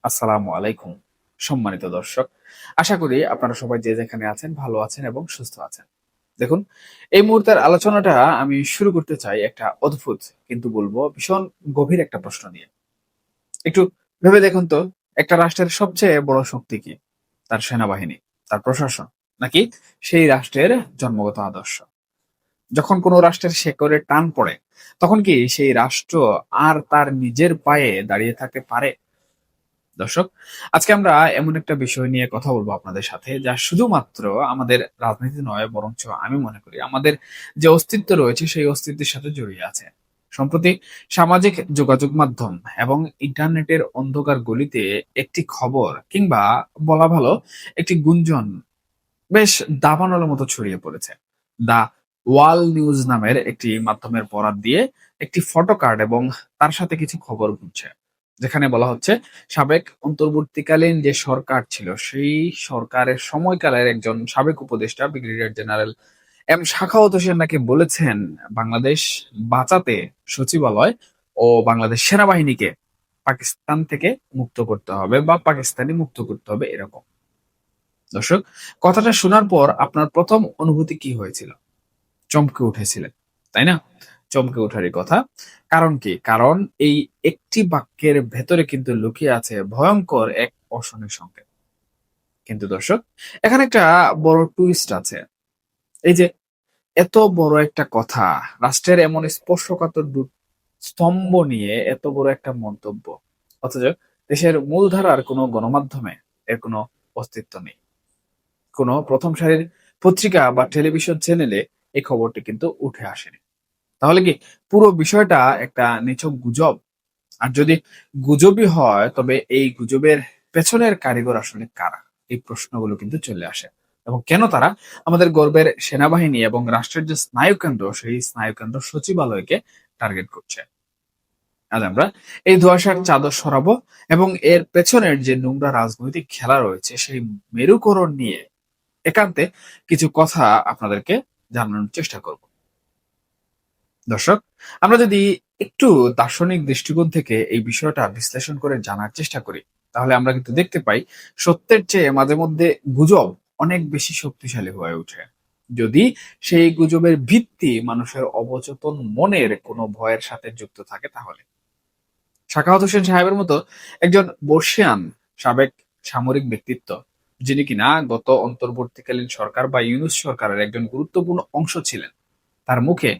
আসসালামু আলাইকুম সম্মানিত দর্শক, আশা করি আপনারা সবাই যে যেখানে আছেন ভালো আছেন এবং সুস্থ আছেন। দেখুন, এই মুহূর্তের আলোচনাটা আমি শুরু করতে চাই একটা অদ্ভুত কিন্তু বলবো ভীষণ গভীর একটা প্রশ্ন দিয়ে। একটু ভেবে দেখুন তো, একটা রাষ্ট্রের সবচেয়ে বড় শক্তি কি? তার সেনাবাহিনী, তার প্রশাসন, নাকি সেই রাষ্ট্রের জন্মগত আদর্শ? যখন কোনো রাষ্ট্রের শেকড়ে টান পড়ে, তখন কি সেই রাষ্ট্র আর তার নিজের পায়ে দাঁড়িয়ে থাকতে পারে? দর্শক, আজকে আমরা এমন একটা বিষয় নিয়ে কথা বলবো আপনাদের সাথে, যা শুধুমাত্র আমাদের রাজনীতি নয়, বরঞ্চ আমি মনে করি আমাদের যে অস্তিত্ব রয়েছে সেই অস্তিত্বের সাথে জড়িয়ে আছে। সম্প্রতি সামাজিক যোগাযোগ মাধ্যম এবং ইন্টারনেটের অন্ধকার গলিতে একটি খবর, কিংবা বলা ভালো একটি গুঞ্জন, বেশ দাবানলের মতো ছড়িয়ে পড়েছে। দা ওয়াল নিউজ নামের একটি মাধ্যমের বরাত দিয়ে একটি ফটো কার্ড এবং তার সাথে কিছু খবর ঘুরছে, যেখানে বলা হচ্ছে সাবেক অন্তর্বর্তীকালীন যে সরকার ছিল সেই সরকারের সময়কালের একজন সাবেক উপদেষ্টা brigadier general M Sakhawat Hossain নাকি বলেছেন বাংলাদেশ বাঁচাতে সচিবালয় ও বাংলাদেশ সেনাবাহিনীকে পাকিস্তান থেকে মুক্ত করতে হবে বা পাকিস্তানি মুক্ত করতে হবে, এরকম। দর্শক, কথাটা শোনার পর আপনার প্রথম অনুভূতি কি হয়েছিল? চমকে উঠেছিলেন, তাই না? চমকে ওঠারই কথা। কারণ কি? কারণ এই একটি বাক্যের ভেতরে কিন্তু লুকিয়ে আছে ভয়ঙ্কর এক অশনি সংকেত। কিন্তু দর্শক, এখানে একটা বড় টুইস্ট আছে। এই যে এত বড় একটা কথা, রাষ্ট্রের এমন স্পর্শকাতর স্তম্ভ নিয়ে এত বড় একটা মন্তব্য, অথচ দেশের মূলধারার কোনো গণমাধ্যমে এর কোনো অস্তিত্ব নেই। কোনো প্রথম সারির পত্রিকা বা টেলিভিশন চ্যানেলে এই খবরটি কিন্তু উঠে আসেনি। তাহলে কি পুরো বিষয়টা একটা নিছক গুজব? আর যদি গুজবই হয়, তবে এই গুজবের পেছনের কারিগর আসলে কারা? এই প্রশ্নগুলো কিন্তু চলে আসে। এবং কেন তারা আমাদের গর্বের সেনাবাহিনী এবং রাষ্ট্রের যে স্নায়ুকেন্দ্র, সেই স্নায়ুকেন্দ্র সচিবালয়কে টার্গেট করছে? আজ আমরা এই ধোঁয়াশার চাদর সরাবো এবং এর পেছনের যে নোংরা রাজনৈতিক খেলা রয়েছে সেই মেরুকরণ নিয়ে একান্তে কিছু কথা আপনাদেরকে জানানোর চেষ্টা করব। দর্শক, আমরা যদি একটু দার্শনিক দৃষ্টিকোণ থেকে এই বিষয়টা বিশ্লেষণ করে জানার চেষ্টা করি, তাহলে আমরা কিন্তু দেখতে পাই সত্যের চেয়ে মাঝে মধ্যে গুজব অনেক বেশি শক্তিশালী হয়ে ওঠে, যদি সেই গুজবের ভিত্তি মানুষের অবচেতন মনের কোনো ভয়ের সাথে যুক্ত থাকে। তাহলে সাখাওয়াত হোসেন সাহেবের মতো একজন বর্ষিয়ান সাবেক সামরিক ব্যক্তিত্ব, যিনি কিনা গত অন্তর্বর্তীকালীন সরকার বা ইউনূস সরকারের একজন গুরুত্বপূর্ণ অংশ ছিলেন, তার মুখে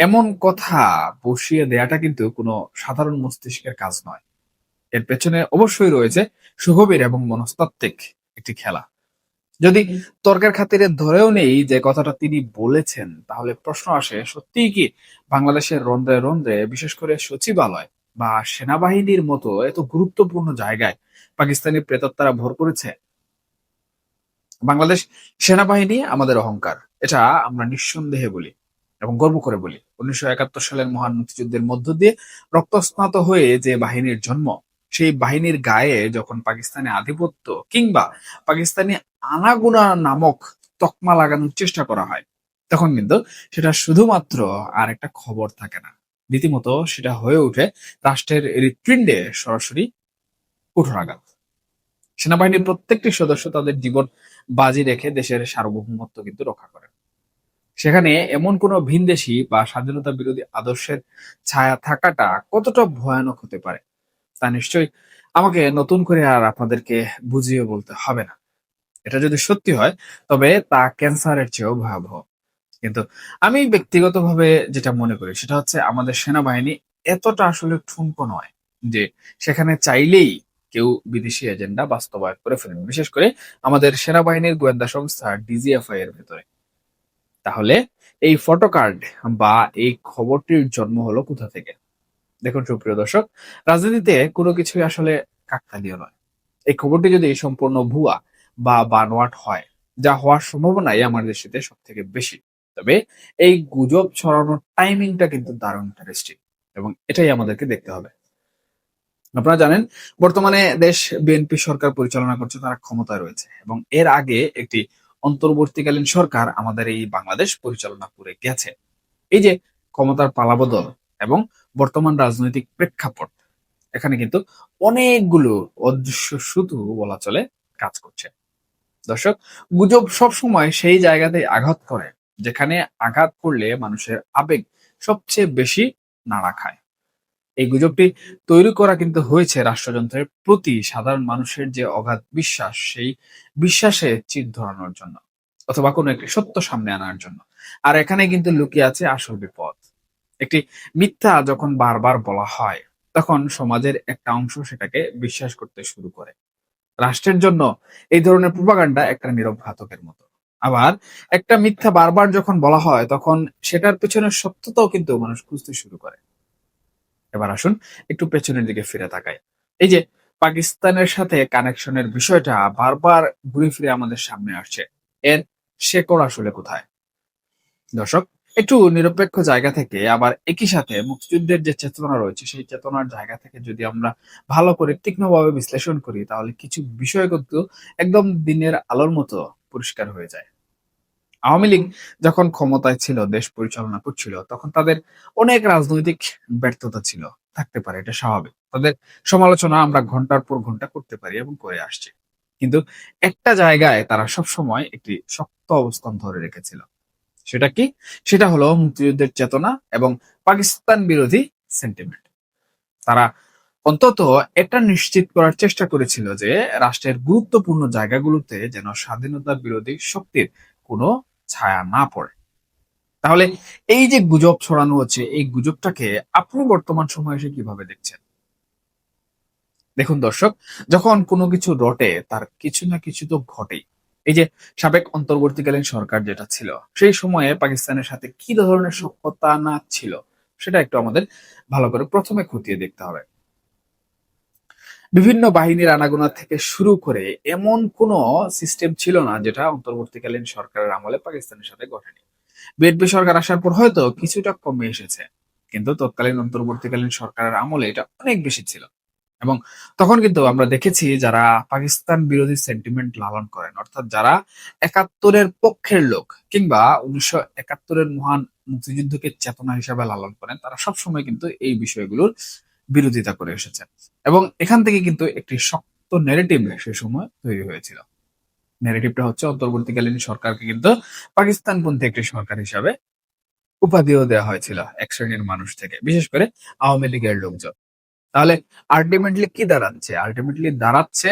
এমন কথা বসিয়ে দেয়াটা কিন্তু কোনো সাধারণ মস্তিষ্কের কাজ নয়। এর পেছনে অবশ্যই রয়েছে সুগভীর এবং মনস্তাত্ত্বিক একটি খেলা। যদি তর্কের খাতিরে ধরেও নেই যে কথাটা তিনি বলেছেন, তাহলে প্রশ্ন আসে, সত্যিই কি বাংলাদেশের রন্ধ্রে রন্ধ্রে, বিশেষ করে সচিবালয় বা সেনাবাহিনীর মতো এত গুরুত্বপূর্ণ জায়গায় পাকিস্তানি প্রেতাত্মারা ভর করেছে? বাংলাদেশ সেনাবাহিনী আমাদের অহংকার, এটা আমরা নিঃসন্দেহে বলি এবং গর্ব করে বলি। 1971 সালের মহান মুক্তিযুদ্ধের মধ্য দিয়ে রক্তস্নাত হয়ে যে বাহিনীর জন্ম, সেই বাহিনীর গায়ে যখন পাকিস্তানি আধিপত্য কিংবা পাকিস্তানি আনাগুনা নামক তকমা লাগানোর চেষ্টা করা হয়, তখন কিন্তু সেটা শুধুমাত্র আর একটা খবর থাকে না, রীতিমতো সেটা হয়ে ওঠে রাষ্ট্রের হৃৎপিণ্ডে সরাসরি কুঠারাঘাত। সেনাবাহিনীর প্রত্যেকটি সদস্য তাদের জীবন বাজি রেখে দেশের সার্বভৌমত্ব কিন্তু রক্ষা করে। সেখানে এমন কোনো ভিনদেশী বা স্বাধীনতা বিরোধী আদর্শের ছায়া থাকাটা কতটা ভয়ানক হতে পারে, তা নিশ্চয়ই আমাকে নতুন করে আর আপনাদেরকে বুঝিয়ে বলতে হবে না। এটা যদি সত্যি হয়, তবে তা ক্যান্সারের চেয়েও ভয়াবহ। কিন্তু আমি ব্যক্তিগতভাবে যেটা মনে করি সেটা হচ্ছে, আমাদের সেনাবাহিনী এতটা আসলে ঠুনকো নয় যে সেখানে চাইলেই কেউ বিদেশি এজেন্ডা বাস্তবায়ন করে ফেলবে, বিশেষ করে আমাদের সেনাবাহিনীর গোয়েন্দা সংস্থা ডিজিএফআই এর ভেতরে। তাহলে এই ফটো কার্ড বা এই খবরটির জন্ম হলো কোথা থেকে? দেখুন সুপ্রিয় দর্শক, রাজনীতিতে কোনো কিছুই আসলে কাকতালীয় নয়। এই খবরটি যদি সম্পূর্ণ ভুয়া বা বানোয়াট হয়, যা হওয়ার সম্ভাবনাই আমার দৃষ্টিতে সব থেকে বেশি, তবে এই গুজব ছড়ানোর টাইমিংটা কিন্তু দারুণ ইন্টারেস্টিং এবং এটাই আমাদেরকে দেখতে হবে। আপনারা জানেন, বর্তমানে দেশ বিএনপি সরকার পরিচালনা করছে, তারা ক্ষমতায় রয়েছে এবং এর আগে একটি অন্তর্বর্তীকালীন সরকার আমাদের এই বাংলাদেশ পরিচালনা করে গেছে। এই যে ক্ষমতার পালাবদল এবং বর্তমান রাজনৈতিক প্রেক্ষাপট, এখানে কিন্তু অনেকগুলো অদৃশ্য সুতো বলা চলে কাজ করছে। দর্শক, গুজব সবসময় সেই জায়গাতেই আঘাত করে যেখানে আঘাত করলে মানুষের আবেগ সবচেয়ে বেশি নাড়া খায়। এই গুজবটি তৈরি করা কিন্তু হয়েছে রাষ্ট্রযন্ত্রের প্রতি সাধারণ মানুষের যে অগাধ বিশ্বাস, সেই বিশ্বাসে চির ধরানোর জন্য, অথবা কোনো একটি সত্য সামনে আনার জন্য। আর এখানে কিন্তু লুকিয়ে আছে আসল বিপদ। একটি মিথ্যা যখন বারবার বলা হয়, তখন সমাজের একটা অংশ সেটাকে বিশ্বাস করতে শুরু করে। রাষ্ট্রের জন্য এই ধরনের প্রোপাগান্ডা একটা নীরব ঘাতকের মতো। আবার একটা মিথ্যা বারবার যখন বলা হয়, তখন সেটার পেছনের সত্যতাও কিন্তু মানুষ খুঁজতে শুরু করে। এবার আসুন একটু পেছনের দিকে ফিরে তাকাই। এই যে পাকিস্তানের সাথে কানেকশনের বিষয়টা বারবার ঘুরে ফিরে আমাদের সামনে আসছে, এর শেকড় আসলে কোথায়? দর্শক, একটু নিরপেক্ষ জায়গা থেকে, আবার একই সাথে মুক্তিযুদ্ধের যে চেতনা রয়েছে সেই চেতনার জায়গা থেকে যদি আমরা ভালো করে তীক্ষ্ণভাবে বিশ্লেষণ করি, তাহলে কিছু বিষয় কিন্তু একদম দিনের আলোর মতো পরিষ্কার হয়ে যায়। আওয়ামী লীগ যখন ক্ষমতায় ছিল, দেশ পরিচালনা করছিল, তখন তাদের অনেক রাজনৈতিক ব্যর্থতা ছিল, থাকতে পারে, এটা স্বাভাবিক। তাদের সমালোচনা আমরা ঘন্টার পর ঘন্টা করতে পারি এবং করে আসছি। কিন্তু একটা জায়গায় তারা সবসময় একটি শক্ত অবস্থান ধরে রেখেছিল। সেটা কি? সেটা হলো মুক্তিযুদ্ধের চেতনা এবং পাকিস্তান বিরোধী সেন্টিমেন্ট। তারা অন্তত এটা নিশ্চিত করার চেষ্টা করেছিল যে রাষ্ট্রের গুরুত্বপূর্ণ জায়গাগুলোতে যেন স্বাধীনতা বিরোধী শক্তির কোনো ছায়া না পড়ে। তাহলে এই যে গুজব ছড়ানো হচ্ছে, এই গুজবটাকে আপনি বর্তমান সময়ে এসে কিভাবে দেখছেন? দেখুন দর্শক, যখন কোনো কিছু রটে তার কিছু না কিছু তো ঘটেই। এই যে সাবেক অন্তর্বর্তীকালীন সরকার যেটা ছিল, সেই সময়ে পাকিস্তানের সাথে কি ধরনের সখ্যতা না ছিল, সেটা একটু আমাদের ভালো করে প্রথমে খতিয়ে দেখতে হবে। বিভিন্ন বাহিনীর আনাগোনা থেকে শুরু করে এমন কোনো সিস্টেম ছিল না যেটা অন্তর্বর্তীকালীন সরকারের আমলে পাকিস্তানের সাথে ঘটেনি। বিএনপি সরকার আসার পর হয়তো কিছুটা কমে এসেছে, কিন্তু তৎকালীন অন্তর্বর্তীকালীন সরকারের আমলে এটা অনেক বেশি ছিল। এবং তখন কিন্তু আমরা দেখেছি যারা পাকিস্তান বিরোধী সেন্টিমেন্ট লালন করেন, অর্থাৎ যারা একাত্তরের পক্ষের লোক কিংবা 1971-এর মহান মুক্তিযুদ্ধকে চেতনা হিসাবে লালন করেন, তারা সবসময় কিন্তু এই বিষয়গুলোর বিরোধিতা করে এসেছেন। এবং এখান থেকে কিন্তু একটি শক্ত নেগেটিভ সে সময় তৈরি হয়েছিল। নেগেটিভটা হচ্ছে অন্তর্বর্তীকালীন সরকারকে কিন্তু পাকিস্তানপন্থী একটি সরকার হিসাবে উপাধিও দেওয়া হয়েছিল এক শ্রেণীর মানুষ থেকে, বিশেষ করে আওয়ামী লীগের লোকজন। তাহলে আলটিমেটলি কি দাঁড়াচ্ছে? আলটিমেটলি দাঁড়াচ্ছে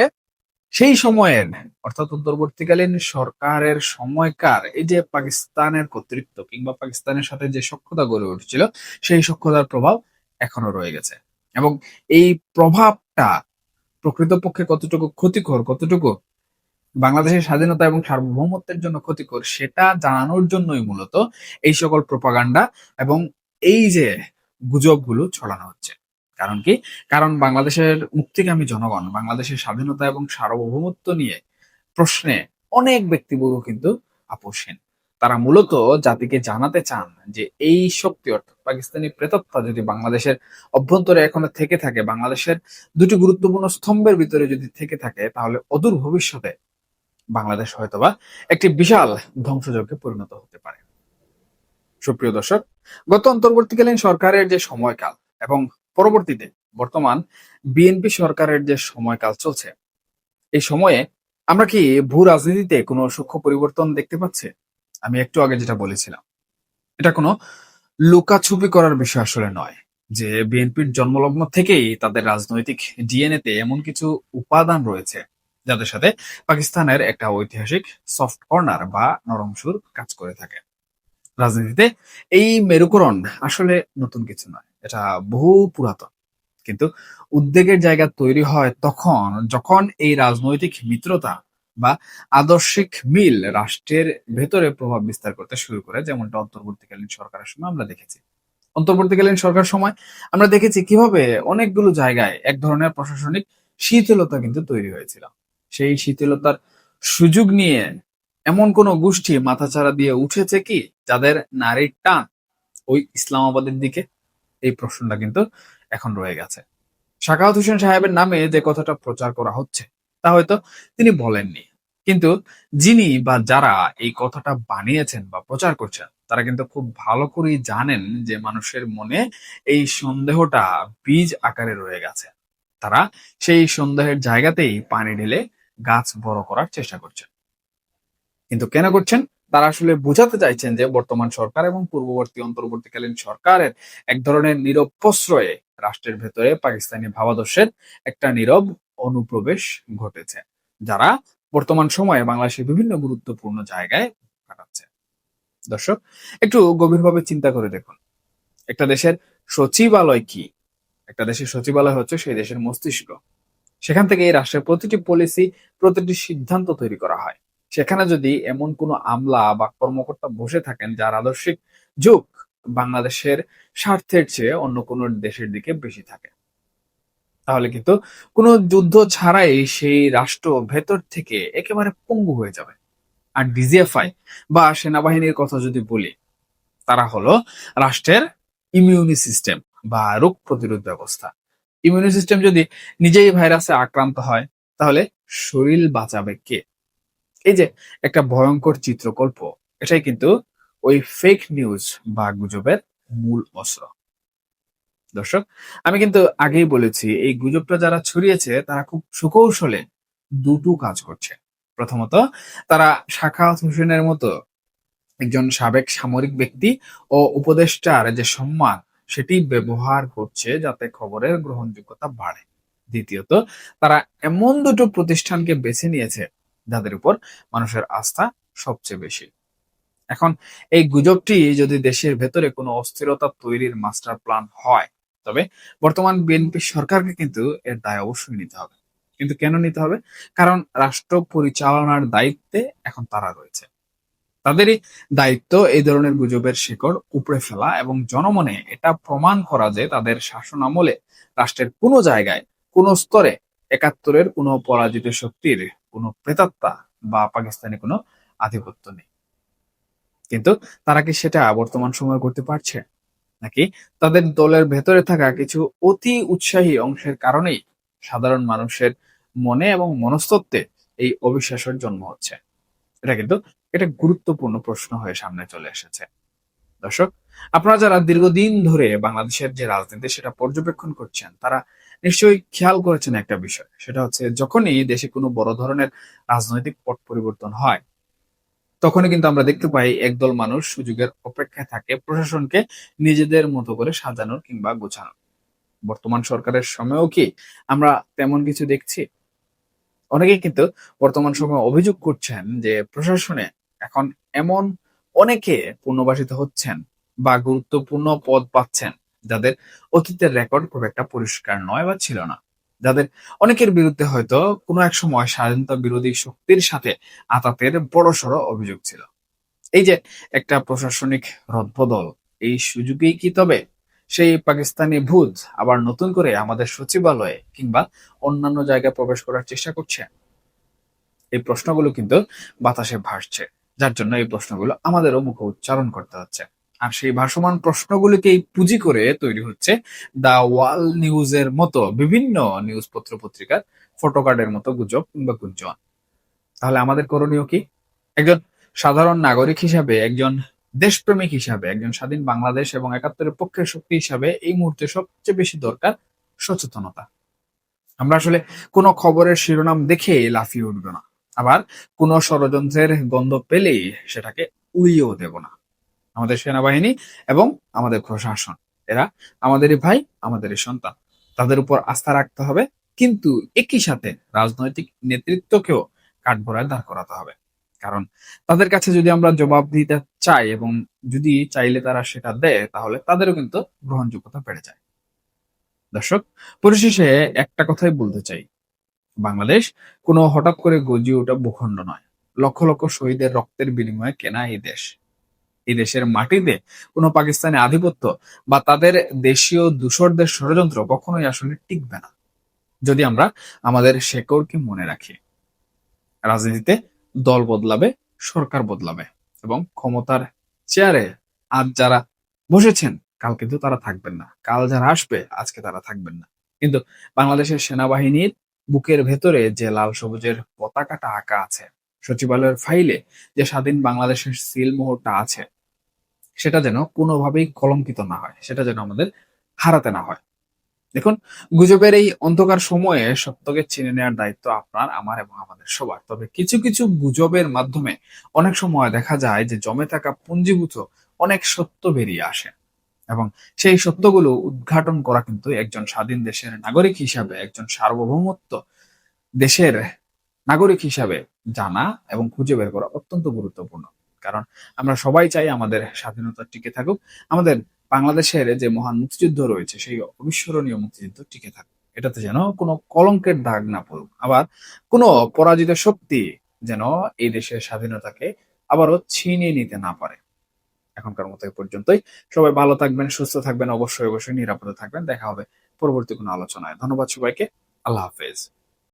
সেই সময়ের, অর্থাৎ অন্তর্বর্তীকালীন সরকারের সময়কার এই যে পাকিস্তানের কর্তৃত্ব কিংবা পাকিস্তানের সাথে যে সখ্যতা গড়ে উঠেছিল, সেই সখ্যতার প্রভাব এখনো রয়ে গেছে। এবং এই প্রভাবটা প্রকৃতপক্ষে কতটুকু ক্ষতিকর, কতটুকু বাংলাদেশের স্বাধীনতা এবং সার্বভৌমত্বের জন্য ক্ষতিকর, সেটা জানানোর জন্যই মূলত এই সকল প্রপাগান্ডা এবং এই যে গুজবগুলো ছড়ানো হচ্ছে। কারণ কি? কারণ বাংলাদেশের মুক্তিকামী জনগণ বাংলাদেশের স্বাধীনতা এবং সার্বভৌমত্ব নিয়ে প্রশ্নে অনেক ব্যক্তিবর্গ কিন্তু আপোষহীন। তারা মূলত জাতিকে জানাতে চান যে এই শক্তি, অর্থাৎ পাকিস্তানি প্রেতাত্মা যদি বাংলাদেশের অভ্যন্তরে এখনো থেকে থাকে, বাংলাদেশের দুটি গুরুত্বপূর্ণ স্তম্ভের ভিতরে যদি থেকে থাকে, তাহলে অদূর ভবিষ্যতে বাংলাদেশ হয়তোবা একটি বিশাল ধ্বংসযজ্ঞে পরিণত হতে পারে। সুপ্রিয় দর্শক, গত অন্তর্বর্তীকালীন সরকারের যে সময়কাল এবং পরবর্তীতে বর্তমান বিএনপি সরকারের যে সময়কাল চলছে, এই সময়ে আমরা কি ভূ রাজনীতিতে কোনো সূক্ষ্ম পরিবর্তন দেখতে পাচ্ছি? আমি একটু আগে যেটা বলেছিলাম, এটা কোনো লুকাছুপি করার বিষয় আসলে নয় যে বিএনপির জন্মলগ্ন থেকেই তাদের রাজনৈতিক ডিএনএ তে এমন কিছু উপাদান রয়েছে যাদের সাথে পাকিস্তানের একটা ঐতিহাসিক সফট কর্নার বা নরম সুর কাজ করে থাকে। রাজনীতিতে এই মেরুকরণ আসলে নতুন কিছু নয়, এটা বহু পুরাতন। কিন্তু উদ্বেগের জায়গা তৈরি হয় তখন যখন এই রাজনৈতিক মিত্রতা বা আদর্শিক মিল রাষ্ট্রের ভেতরে প্রভাব বিস্তার করতে শুরু করে, যেমনটা অন্তর্বর্তীকালীন সরকারের সময় আমরা দেখেছি। অন্তর্বর্তীকালীন সরকার সময় আমরা দেখেছি কিভাবে অনেকগুলো জায়গায় এক ধরনের প্রশাসনিক শিথিলতা কিন্তু তৈরি হয়েছিল। সেই শিথিলতার সুযোগ নিয়ে এমন কোন গোষ্ঠী মাথাচাড়া দিয়ে উঠেছে কি যাদের নারীর টান ওই ইসলামাবাদের দিকে? এই প্রশ্নটা কিন্তু এখন রয়ে গেছে। সাখাওয়াত হোসেন সাহেবের নামে যে কথাটা প্রচার করা হচ্ছে, তা হয়তো তিনি বলেননি, কিন্তু যিনি বা যারা এই কথাটা বানিয়েছেন বা প্রচার করছেন, তারা কিন্তু খুব ভালো করেই জানেন যে মানুষের মনে এই সন্দেহটা বীজ আকারে রয়ে গেছে। তারা সেই সন্দেহের জায়গাতেই পানি ঢেলে গাছ বড় করার চেষ্টা করছে। কিন্তু কেন করছেন? তারা আসলে বোঝাতে চাইছেন যে বর্তমান সরকার এবং পূর্ববর্তী অন্তর্বর্তীকালীন সরকারের এক ধরনের নীরব প্রশ্রয়ে রাষ্ট্রের ভেতরে পাকিস্তানি ভাবাদর্শের একটা নীরব অনুপ্রবেশ ঘটেছে, যারা বর্তমান সময়ে বাংলাদেশের বিভিন্ন গুরুত্বপূর্ণ জায়গায় কাটাচ্ছে। দর্শক, একটু গভীরভাবে চিন্তা করে দেখুন, একটা দেশের সচিবালয় কি? একটা দেশের সচিবালয় হচ্ছে সেই দেশের মস্তিষ্ক। সেখান থেকে এই রাষ্ট্রের প্রতিটি পলিসি, প্রতিটি সিদ্ধান্ত তৈরি করা হয়। সেখানে যদি এমন কোনো আমলা বা কর্মকর্তা বসে থাকেন যার আদর্শিক ঝোঁক বাংলাদেশের স্বার্থের চেয়ে অন্য কোনো দেশের দিকে বেশি থাকে, তাহলে কিন্তু কোনো যুদ্ধ ছাড়াই সেই রাষ্ট্র ভেতর থেকে একেবারে পঙ্গু হয়ে যাবে। আর ডিজিএফআই বা সেনাবাহিনীর কথা যদি বলি, তারা হলো রাষ্ট্রের ইমিউনি সিস্টেম বা রোগ প্রতিরোধ ব্যবস্থা। ইমিউনি সিস্টেম যদি নিজেই ভাইরাসে আক্রান্ত হয়, তাহলে শরীর বাঁচাবে কে? এই যে একটা ভয়ঙ্কর চিত্রকল্প, এটাই কিন্তু ওই ফেক নিউজ বা গুজবের মূল অস্ত্র। দর্শক, আমি কিন্তু আগেই বলেছি এই গুজবটা যারা ছড়িয়েছে তারা খুব সুকৌশলে দুটো কাজ করছে। প্রথমত, তারা সাখাওয়াত হোসেনের মতো একজন সাবেক সামরিক ব্যক্তি ও উপদেষ্টার যে সম্মান, সেটি ব্যবহার করছে যাতে খবরের গ্রহণযোগ্যতা বাড়ে। দ্বিতীয়ত, তারা এমন দুটো প্রতিষ্ঠানকে বেছে নিয়েছে যাদের উপর মানুষের আস্থা সবচেয়ে বেশি। এখন এই গুজবটি যদি দেশের ভেতরে কোনো অস্থিরতা তৈরির মাস্টার প্ল্যান হয়, তবে বর্তমান বিএনপি সরকারকে কিন্তু এর দায় অবশ্যই নিতে হবে। কিন্তু কেন নিতে হবে? কারণ রাষ্ট্র পরিচালনার দায়িত্বে এখন তারা রয়েছে। তাদেরই দায়িত্ব এই ধরনের গুজবের শিকড় উপড়ে ফেলা এবং জনমনে এটা প্রমাণ করা যে তাদের শাসন আমলে রাষ্ট্রের কোনো জায়গায়, কোনো স্তরে একাত্তরের কোনো পরাজিত শক্তির কোনো প্রেতাত্মা বা পাকিস্তানি কোনো আধিপত্য নেই। কিন্তু তারা কি সেটা বর্তমান সময়ে করতে পারছে? নাকি তাদের দলের ভেতরে থাকা কিছু অতি উৎসাহী অংশের কারণেই সাধারণ মানুষের মনে এবং মনস্তত্ত্বে এই অবিশ্বাসের জন্ম হচ্ছে? এটা কিন্তু একটা গুরুত্বপূর্ণ প্রশ্ন হয়ে সামনে চলে এসেছে। দর্শক, আপনারা যারা দীর্ঘদিন ধরে বাংলাদেশের যে রাজনীতি সেটা পর্যবেক্ষণ করছেন, তারা নিশ্চয়ই খেয়াল করেছেন একটা বিষয়। সেটা হচ্ছে যখনই দেশে কোনো বড় ধরনের রাজনৈতিক পট পরিবর্তন হয়, তখনই কিন্তু আমরা দেখতে পাই একদল মানুষ সুযোগের অপেক্ষায় থাকে প্রশাসনকে নিজেদের মতো করে সাজানোর কিংবা গোছানোর। বর্তমান সরকারের সময়ও কি আমরা তেমন কিছু দেখছি? অনেকেই কিন্তু বর্তমান সময়ে অভিযোগ করছেন যে প্রশাসনে এখন এমন অনেকে পুনর্বাসিত হচ্ছেন বা গুরুত্বপূর্ণ পদ পাচ্ছেন যাদের অতীতের রেকর্ড খুব একটা পরিষ্কার নয় বা ছিল না, যাদের অনেকের বিরুদ্ধে হয়তো কোনো এক সময় স্বাধীনতা বিরোধী শক্তির সাথে আতাতের বড়সড় অভিযোগ ছিল। এই যে একটা প্রশাসনিক রদবদল, এই সুযোগেই কি তবে সেই পাকিস্তানি ভূত আবার নতুন করে আমাদের সচিবালয়ে কিংবা অন্যান্য জায়গায় প্রবেশ করার চেষ্টা করছে? এই প্রশ্নগুলো কিন্তু বাতাসে ভাসছে, যার জন্য এই প্রশ্নগুলো আমাদেরও মুখে উচ্চারণ করতে হচ্ছে। আর সেই ভাসমান প্রশ্নগুলিকেই পুঁজি করে তৈরি হচ্ছে দা ওয়াল নিউজের মতো বিভিন্ন নিউজ পত্র পত্রিকার ফটোকার্ডের মতো গুজব কিংবা গুঞ্জন। তাহলে আমাদের করণীয় কি? একজন সাধারণ নাগরিক হিসাবে, একজন দেশপ্রেমিক হিসাবে, একজন স্বাধীন বাংলাদেশ এবং একাত্তরের পক্ষের শক্তি হিসাবে এই মুহূর্তে সবচেয়ে বেশি দরকার সচেতনতা। আমরা আসলে কোনো খবরের শিরোনাম দেখে লাফিয়ে উঠবো না, আবার কোনো ষড়যন্ত্রের গন্ধ পেলেই সেটাকে উড়িয়েও দেব না। আমাদের সেনাবাহিনী এবং আমাদের প্রশাসন, এরা আমাদেরই ভাই, আমাদেরই সন্তান। তাদের উপর আস্থা রাখতে হবে, কিন্তু একই সাথে রাজনৈতিক নেতৃত্বকেও কাঠগড়ায় দাঁড় করাতে হবে। কারণ তাদের কাছে যদি আমরা জবাব দিতে চাই এবং যদি চাইলে তারা সেটা দেয়, তাহলে তাদেরও কিন্তু গ্রহণযোগ্যতা বেড়ে যায়। দর্শক, পরিশেষে একটা কথাই বলতে চাই, বাংলাদেশ কোনো হঠাৎ করে গজিয়ে ওঠা ভূখণ্ড নয়। লক্ষ লক্ষ শহীদের রক্তের বিনিময়ে কেনা এই দেশ। এই দেশের মাটিতে কোনো পাকিস্তানি আধিপত্য বা তাদের দেশীয় দূষরদের ষড়যন্ত্র কখনোই আসলে টিকবে না, যদি আমরা আমাদের শেকড়কে মনে রাখি। রাজনীতিতে দল বদলাবে, সরকার বদলাবে, এবং ক্ষমতার চেয়ারে আজ যারা বসেছেন কাল কিন্তু তারা থাকবেন না, কাল যারা আসবে আজকে তারা থাকবেন না। কিন্তু বাংলাদেশের সেনাবাহিনীর বুকের ভেতরে যে লাল সবুজের পতাকাটা আঁকা আছে, সচিবালয়ের ফাইলে যে স্বাধীন বাংলাদেশের সিল মোহরটা আছে, সেটা যেন কোনোভাবেই কলঙ্কিত না হয়, সেটা যেন আমাদের হারাতে না হয়। দেখুন, গুজবের এই অন্ধকার সময়ে সত্যকে চিনে নেওয়ার দায়িত্ব আপনার, আমার এবং আমাদের সবার। তবে কিছু কিছু গুজবের মাধ্যমে অনেক সময় দেখা যায় যে জমে থাকা পুঞ্জীভূত অনেক সত্য বেরিয়ে আসে, এবং সেই সত্যগুলো উদ্ঘাটন করা কিন্তু একজন স্বাধীন দেশের নাগরিক হিসাবে, একজন সার্বভৌমত্ব দেশের নাগরিক হিসাবে জানা এবং খুঁজে বের করা অত্যন্ত গুরুত্বপূর্ণ। কারণ আমরা সবাই চাই আমাদের স্বাধীনতা টিকে থাকুক, আমাদের বাংলাদেশের যে মহান মুক্তিযুদ্ধ রয়েছে সেই অবিস্মরণীয় মুক্তিযুদ্ধ টিকে থাকুক, এটাতে যেন কোনো কলঙ্কের দাগ না পড়ুক, আবার কোনো পরাজিত শক্তি যেন এই দেশের স্বাধীনতাকে আবারও ছিনিয়ে নিতে না পারে। এখনকার মতো এই পর্যন্তই। সবাই ভালো থাকবেন, সুস্থ থাকবেন, অবশ্যই অবশ্যই নিরাপদে থাকবেন। দেখা হবে পরবর্তী কোনো আলোচনায়। ধন্যবাদ সবাইকে। আল্লাহ হাফেজ।